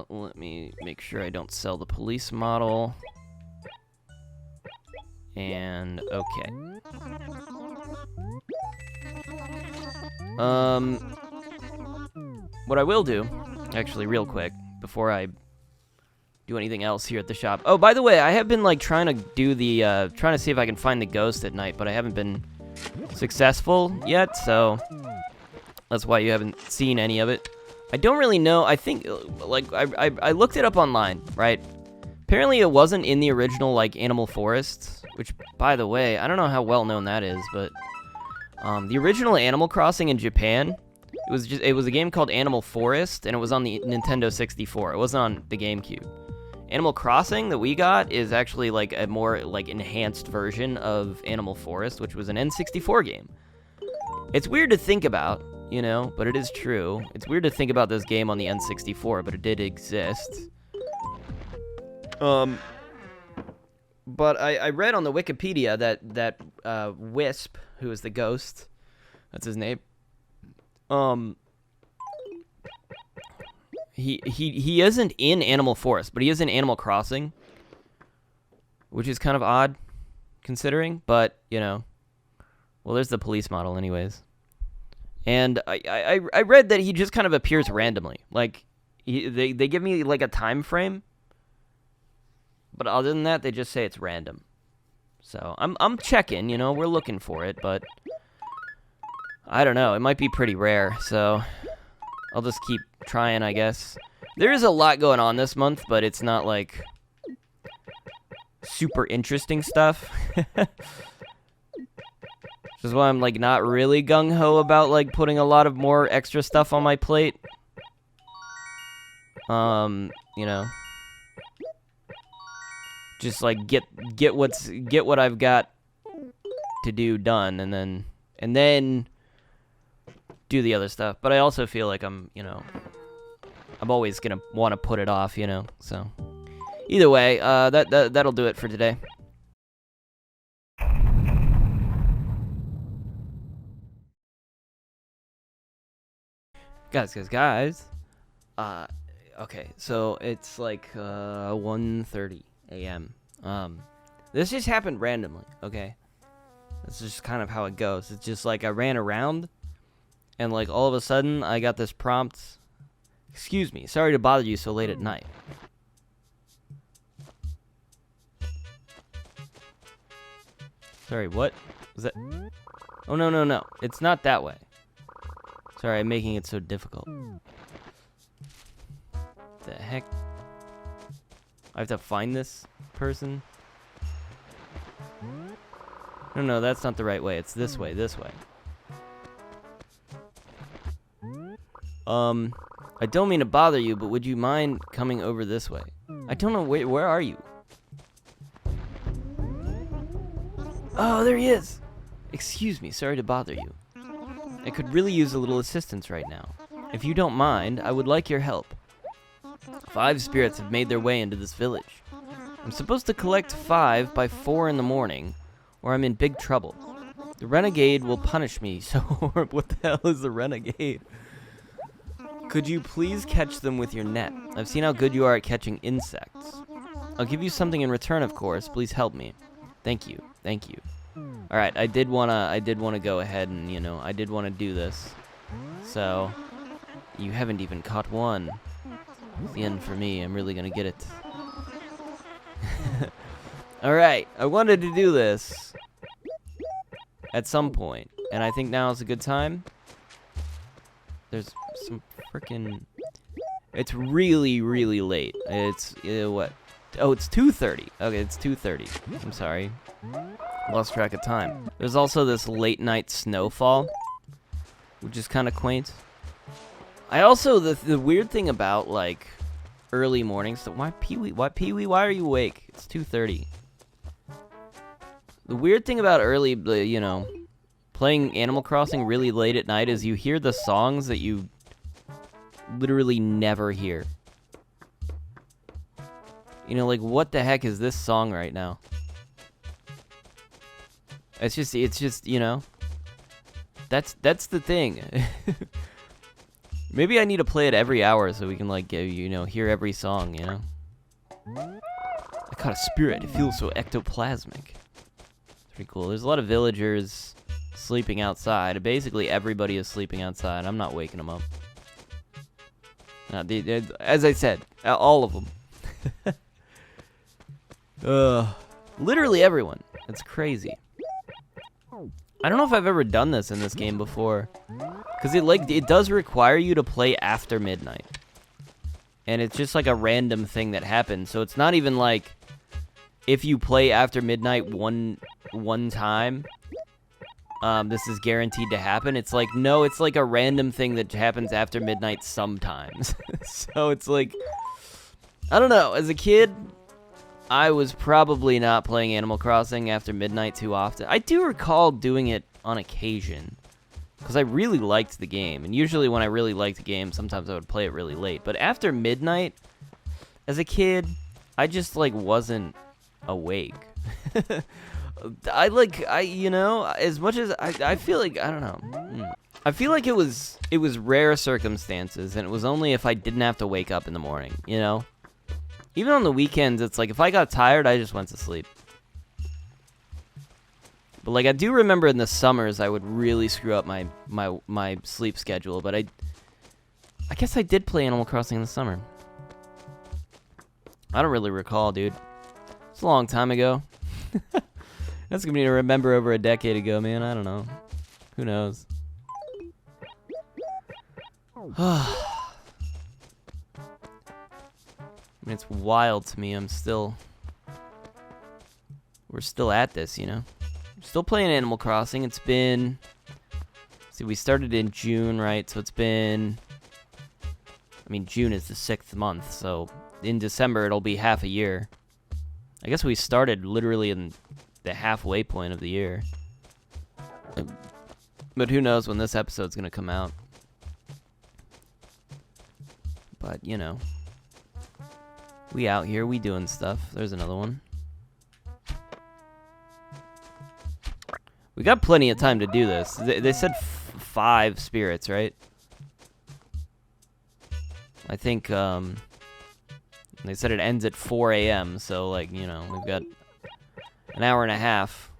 let me make sure I don't sell the police model. And, okay. What I will do, actually, real quick, before I do anything else here at the shop. Oh, by the way, I have been, like, trying to do the, trying to see if I can find the ghost at night, but I haven't been successful yet, so that's why you haven't seen any of it. I don't really know. I think, like, I looked it up online, right? Apparently it wasn't in the original, like, Animal Forest, which, by the way, I don't know how well known that is, but the original Animal Crossing in Japan, it was a game called Animal Forest, and it was on the Nintendo 64. It wasn't on the GameCube. Animal Crossing that we got is actually, like, a more, like, enhanced version of Animal Forest, which was an N64 game. It's weird to think about, you know, but it is true. It's weird to think about this game on the N64, but it did exist. But I read on the Wikipedia that Wisp, who is the ghost, that's his name, he isn't in Animal Forest, but he is in Animal Crossing, which is kind of odd, considering, but, you know, well, there's the police model anyways. And I read that he just kind of appears randomly, like, they give me, like, a time frame, but other than that, they just say it's random. So, I'm checking, you know, we're looking for it, but I don't know, it might be pretty rare, so I'll just keep trying, I guess. There is a lot going on this month, but it's not, like, super interesting stuff. Which is why I'm, like, not really gung-ho about, like, putting a lot of more extra stuff on my plate. You know. Just, like, get what I've got to do done, and then do the other stuff. But I also feel like I'm always gonna want to put it off, you know. So either way, that'll do it for today. Guys. Okay, so it's like 1:30 a.m. This just happened randomly, okay? This is just kind of how it goes. It's just like I ran around, and like all of a sudden I got this prompt. Excuse me, sorry to bother you so late at night. Sorry, what? Was that? Oh, no. It's not that way. Sorry, I'm making it so difficult. The heck? I have to find this person? No, that's not the right way. It's this way. I don't mean to bother you, but would you mind coming over this way? I don't know, where are you? Oh, there he is! Excuse me, sorry to bother you. I could really use a little assistance right now. If you don't mind, I would like your help. 5 spirits have made their way into this village. I'm supposed to collect 5 by 4 in the morning, or I'm in big trouble. The renegade will punish me, so what the hell is the renegade? Could you please catch them with your net? I've seen how good you are at catching insects. I'll give you something in return, of course. Please help me. Thank you. Alright, I did wanna go ahead and, you know, I did wanna do this. So, you haven't even caught one. It's the end for me. I'm really gonna get it. Alright, I wanted to do this at some point, and I think now is a good time. There's some freaking... It's really, really late. It's, what? Oh, it's 2:30. Okay, it's 2:30. I'm sorry. Lost track of time. There's also this late night snowfall, which is kind of quaint. I also, the weird thing about, like, early mornings, so why Pee-wee, why are you awake? It's 2:30. The weird thing about early, you know, playing Animal Crossing really late at night is you hear the songs that you literally never hear. You know, like, what the heck is this song right now? It's just, you know, that's the thing. Maybe I need to play it every hour so we can, like, hear every song, you know? I caught a spirit. It feels so ectoplasmic. It's pretty cool. There's a lot of villagers sleeping outside. Basically, everybody is sleeping outside. I'm not waking them up. As I said, all of them. Literally everyone. It's crazy. I don't know if I've ever done this in this game before, because it does require you to play after midnight, and it's just like a random thing that happens. So it's not even like if you play after midnight one time, this is guaranteed to happen. It's like, no, it's like a random thing that happens after midnight sometimes. So it's like, I don't know. As a kid, I was probably not playing Animal Crossing after midnight too often. I do recall doing it on occasion, because I really liked the game. And usually when I really liked the game, sometimes I would play it really late. But after midnight, as a kid, I just, like, wasn't awake. As much as I feel like, I don't know. I feel like it was rare circumstances, and it was only if I didn't have to wake up in the morning, you know? Even on the weekends, it's like, if I got tired, I just went to sleep. But, like, I do remember in the summers, I would really screw up my sleep schedule. But I guess I did play Animal Crossing in the summer. I don't really recall, dude. It's a long time ago. That's gonna be to remember over a decade ago, man. I don't know. Who knows? I mean, it's wild to me. We're still at this, you know? Still playing Animal Crossing. It's been, see, we started in June, right? So it's been, I mean, June is the 6th month, so in December it'll be half a year. I guess we started literally in the halfway point of the year. But who knows when this episode's gonna come out. But, you know, we out here, we doing stuff. There's another one. We got plenty of time to do this. They said 5 spirits, right? I think, they said it ends at 4 a.m., so, like, you know, we've got an hour and a half.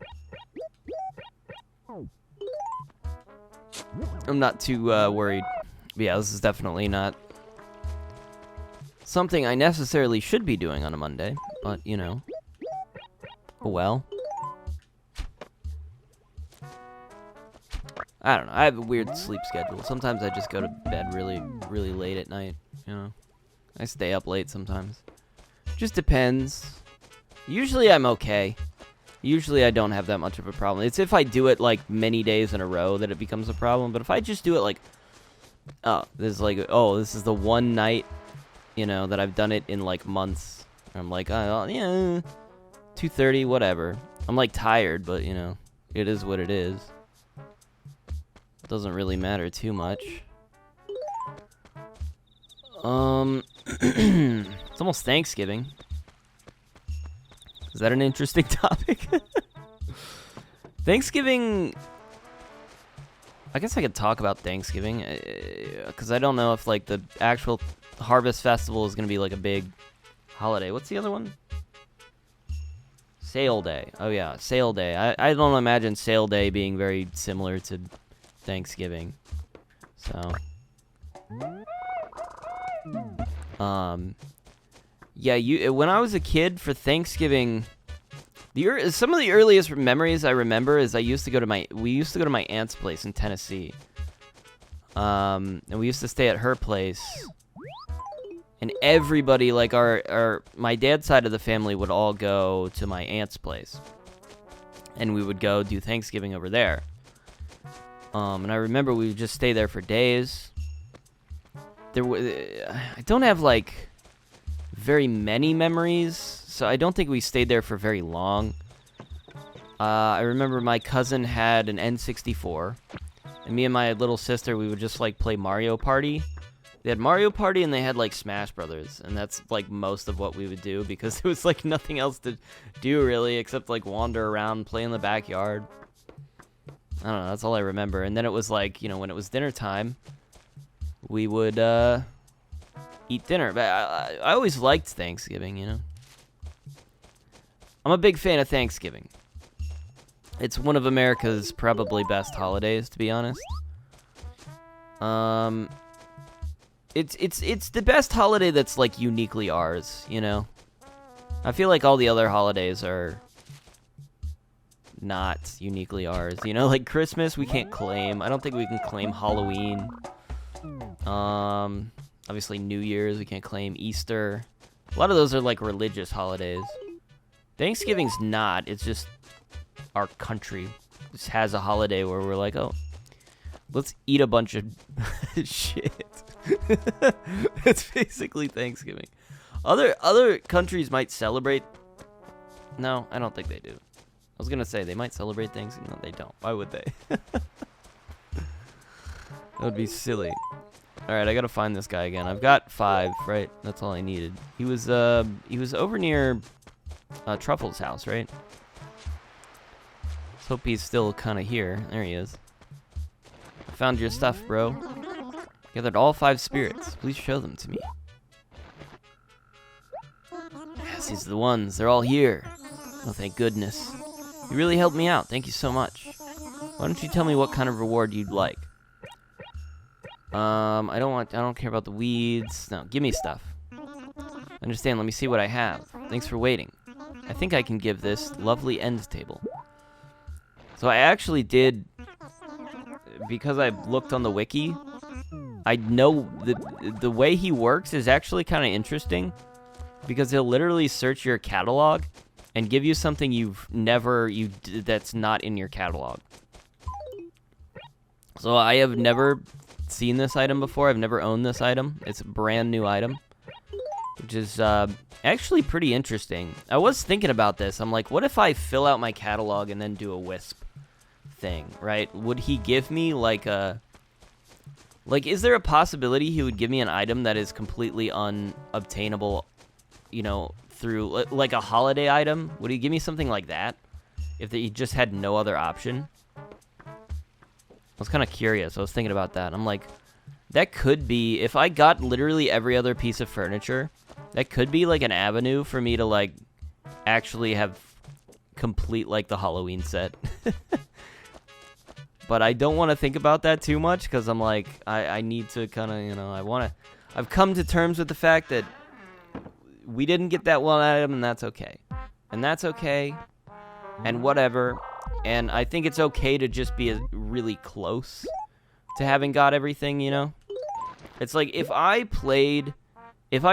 I'm not too worried. But yeah, this is definitely not something I necessarily should be doing on a Monday, but, you know. Oh well. I don't know. I have a weird sleep schedule. Sometimes I just go to bed really, really late at night, you know. I stay up late sometimes. Just depends. Usually I'm okay. Usually I don't have that much of a problem. It's if I do it, like, many days in a row that it becomes a problem. But if I just do it, like, this is the one night, you know, that I've done it in, like, months. I'm like, oh, yeah, 2:30, whatever. I'm, like, tired, but, you know, it is what it is. Doesn't really matter too much. It's almost Thanksgiving. Is that an interesting topic? Thanksgiving, I guess I could talk about Thanksgiving, because I don't know if, like, the actual Harvest Festival is going to be, like, a big holiday. What's the other one? Sale Day. Oh, yeah, Sale Day. I don't imagine Sale Day being very similar to Thanksgiving. So, yeah, when I was a kid for Thanksgiving, some of the earliest memories I remember is we used to go to my aunt's place in Tennessee. And we used to stay at her place. And everybody, like my dad's side of the family would all go to my aunt's place. And we would go do Thanksgiving over there. And I remember we would just stay there for days. I don't have, like, very many memories, so I don't think we stayed there for very long. I remember my cousin had an N64, and me and my little sister, we would just, like, play Mario Party. They had Mario Party, and they had, like, Smash Brothers, and that's, like, most of what we would do, because there was, like, nothing else to do, really, except, like, wander around, play in the backyard. I don't know, that's all I remember. And then it was, like, you know, when it was dinner time, we would eat dinner. But I always liked Thanksgiving, you know. I'm a big fan of Thanksgiving. It's one of America's probably best holidays, to be honest. It's the best holiday that's like uniquely ours, you know. I feel like all the other holidays are not uniquely ours, you know. Like Christmas, we can't claim. I don't think we can claim Halloween. Obviously New Year's, we can't claim Easter. A lot of those are like religious holidays. Thanksgiving's not. It's just our country just has a holiday where we're like, oh, let's eat a bunch of shit. It's basically Thanksgiving. Other countries might celebrate. No, I don't think they do. I was gonna say they might celebrate Thanksgiving. No, they don't. Why would they? That would be silly. All right, I gotta find this guy again. I've got 5, right? That's all I needed. He was over near Truffle's house, right? Let's hope he's still kind of here. There he is. I found your stuff, bro. Gathered all 5 spirits. Please show them to me. Yes, these are the ones. They're all here. Oh, thank goodness. You really helped me out. Thank you so much. Why don't you tell me what kind of reward you'd like? I don't care about the weeds. No, give me stuff. Understand, let me see what I have. Thanks for waiting. I think I can give this lovely end table. So I actually did, because I looked on the wiki, I know the way he works is actually kind of interesting, because he'll literally search your catalog and give you something that's not in your catalog. So I have never seen this item before. I've never owned this item. It's a brand new item, which is actually pretty interesting. I was thinking about this. I'm like, what if I fill out my catalog and then do a wisp thing, right? Would he give me like a... Like, is there a possibility he would give me an item that is completely unobtainable, you know, through, like, a holiday item? Would he give me something like that if he just had no other option? I was kind of curious. I was thinking about that. I'm like, that could be, if I got literally every other piece of furniture, that could be, like, an avenue for me to, like, actually have complete, like, the Halloween set. But I don't want to think about that too much, because I'm like, I need to kind of, you know, I've come to terms with the fact that we didn't get that one item, and that's okay. And that's okay, and whatever. And I think it's okay to just be really close to having got everything, you know? It's like, if I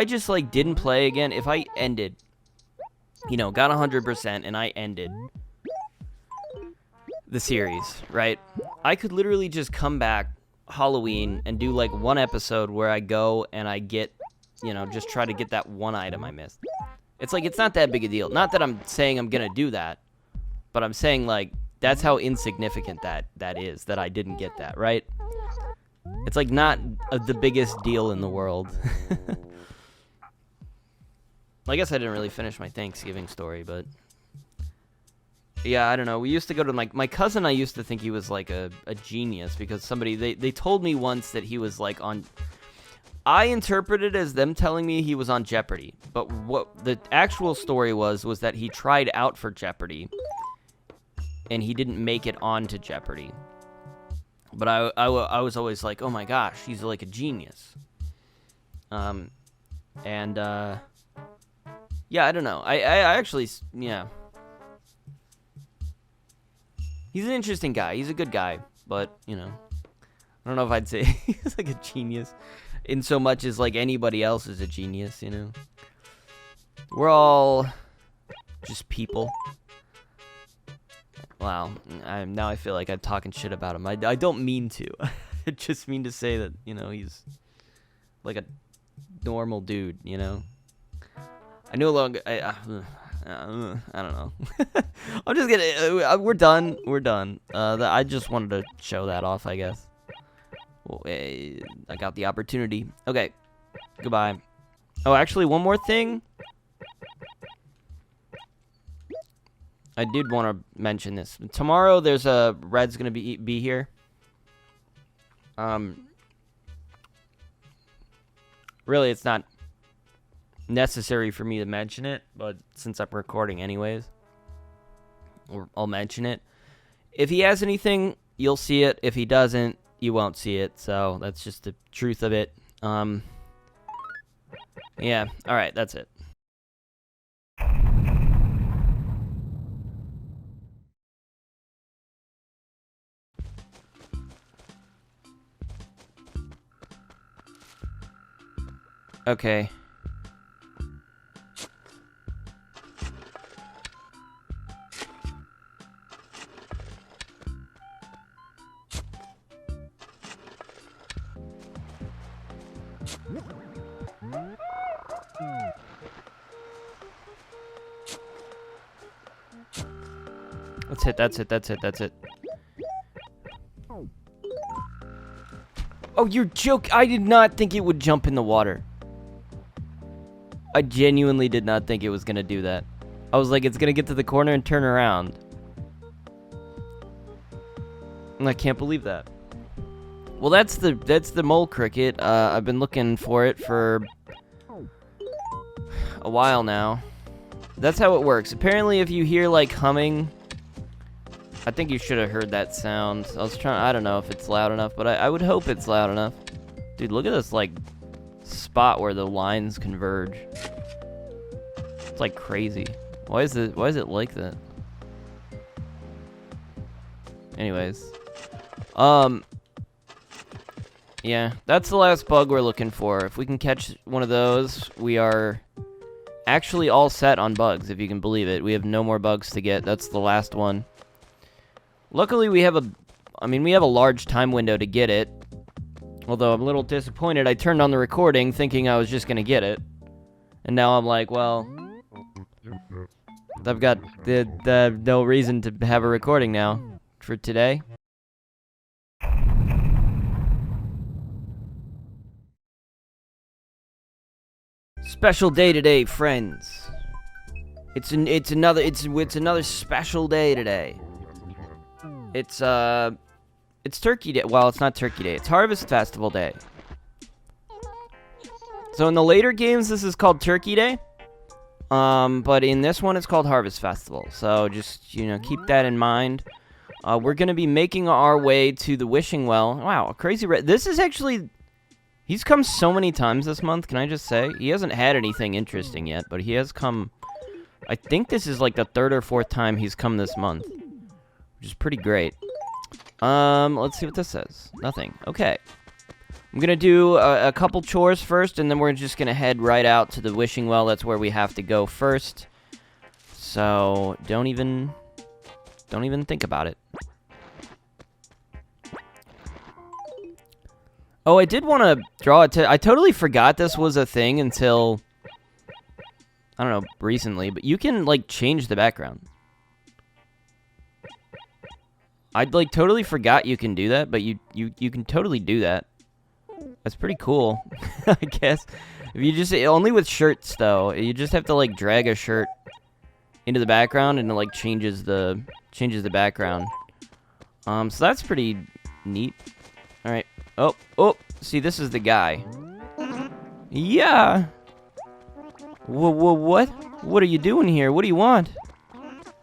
just, like, didn't play again, if I ended, you know, got 100%, and I ended the series, right? I could literally just come back Halloween and do, like, one episode where I go and I get, you know, just try to get that one item I missed. It's like, it's not that big a deal. Not that I'm saying I'm gonna do that, but I'm saying, like, that's how insignificant that is, that I didn't get that, right? It's, like, not the biggest deal in the world. I guess I didn't really finish my Thanksgiving story, but... Yeah, I don't know. We used to go to, like, my cousin, I used to think he was, like, a genius, because somebody, they told me once that he was, like, on... I interpreted it as them telling me he was on Jeopardy, but what the actual story was that he tried out for Jeopardy, and he didn't make it onto Jeopardy. But I was always like, oh my gosh, he's like a genius. Yeah, I don't know. I actually, yeah. He's an interesting guy. He's a good guy, but, you know, I don't know if I'd say he's like a genius in so much as, like, anybody else is a genius, you know? We're all just people. Wow. Now I feel like I'm talking shit about him. I don't mean to. I just mean to say that, you know, he's like a normal dude, you know? I no longer... I don't know. I'm just gonna... we're done. We're done. I just wanted to show that off, I guess. Well, I got the opportunity. Okay. Goodbye. Oh, actually, one more thing. I did want to mention this. Tomorrow, there's a Red's gonna be here. Really, it's not necessary for me to mention it, but since I'm recording anyways, I'll mention it. If he has anything, you'll see it. If he doesn't, you won't see it. So that's just the truth of it. Yeah, alright, that's it. Okay. That's it. Oh, you're joking. I did not think it would jump in the water. I genuinely did not think it was gonna do that. I was like, it's gonna get to the corner and turn around. And I can't believe that. Well, that's the mole cricket. I've been looking for it for a while now. That's how it works. Apparently, if you hear like humming, I think you should have heard that sound. I don't know if it's loud enough, but I would hope it's loud enough. Dude, look at this like spot where the lines converge. It's like crazy. Why is it like that? Anyways. Yeah, that's the last bug we're looking for. If we can catch one of those, we are actually all set on bugs, if you can believe it. We have no more bugs to get. That's the last one. Luckily, we have a large time window to get it. Although I'm a little disappointed. I turned on the recording thinking I was just gonna get it. And now I'm like, well, I've got no reason to have a recording now for today. Special day today, friends. It's another special day today. It's Turkey Day. Well, it's not Turkey Day. It's Harvest Festival Day. So in the later games, this is called Turkey Day. But in this one, it's called Harvest Festival. So just, keep that in mind. We're going to be making our way to the Wishing Well. Wow, a crazy this is actually... He's come so many times this month, can I just say? He hasn't had anything interesting yet, but he has come... I think this is like the third or fourth time he's come this month. Which is pretty great. Let's see what this says. Nothing. Okay. I'm gonna do a couple chores first, and then we're just gonna head right out to the Wishing Well. That's where we have to go first. So, don't even think about it. Oh, I did want to draw it I totally forgot this was a thing until, I don't know, recently, but you can, like, change the background. I'd, like, totally forgot you can do that, but you can totally do that. That's pretty cool, I guess. If you just, only with shirts, though. You just have to, like, drag a shirt into the background, and it, like, changes the background. So that's pretty neat. Alright. Oh, see, this is the guy. Yeah. What? What are you doing here? What do you want?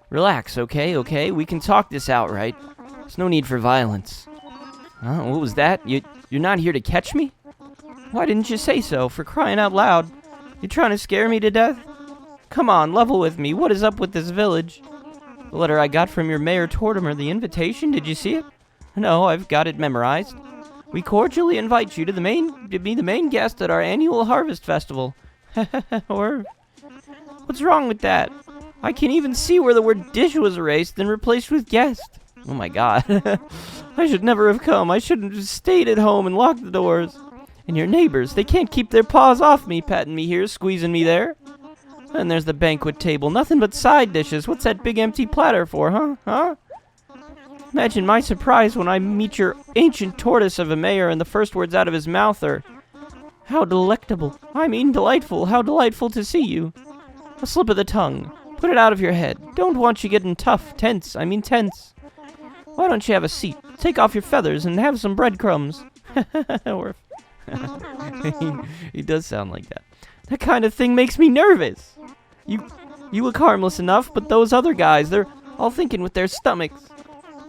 Relax, okay? We can talk this out, right? There's no need for violence. Huh? What was that? You're not here to catch me? Why didn't you say so? For crying out loud. You trying to scare me to death? Come on, level with me. What is up with this village? The letter I got from your Mayor Tortimer, the invitation, did you see it? No, I've got it memorized. We cordially invite you to be the main guest at our annual Harvest Festival. Or, what's wrong with that? I can even see where the word dish was erased and replaced with guest. Oh my god. I should never have come. I should have just stayed at home and locked the doors. And your neighbors, they can't keep their paws off me, patting me here, squeezing me there. And there's the banquet table, nothing but side dishes. What's that big empty platter for, huh? Imagine my surprise when I meet your ancient tortoise of a mayor and the first words out of his mouth are, how delectable. I mean delightful. How delightful to see you. A slip of the tongue. Put it out of your head. Don't want you getting tense. Why don't you have a seat? Take off your feathers and have some breadcrumbs. Or He does sound like that. That kind of thing makes me nervous. You look harmless enough, but those other guys, they're all thinking with their stomachs.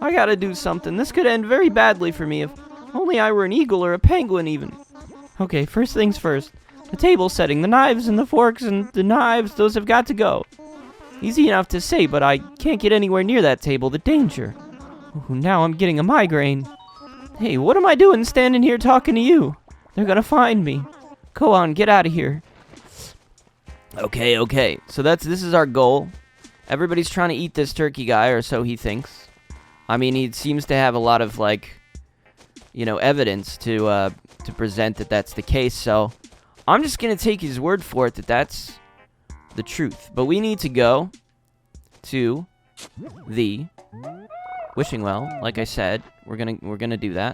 I gotta do something. This could end very badly for me if only I were an eagle or a penguin even. Okay, first things first. The table setting, the knives and the forks and the knives, those have got to go. Easy enough to say, but I can't get anywhere near that table. The danger. Ooh, now I'm getting a migraine. Hey, what am I doing standing here talking to you? They're gonna find me. Go on, get out of here. Okay. So this is our goal. Everybody's trying to eat this turkey guy, or so he thinks. I mean, he seems to have a lot of, like, you know, evidence to present that that's the case, so I'm just gonna take his word for it that that's the truth. But we need to go to the wishing well. Like I said, we're gonna do that.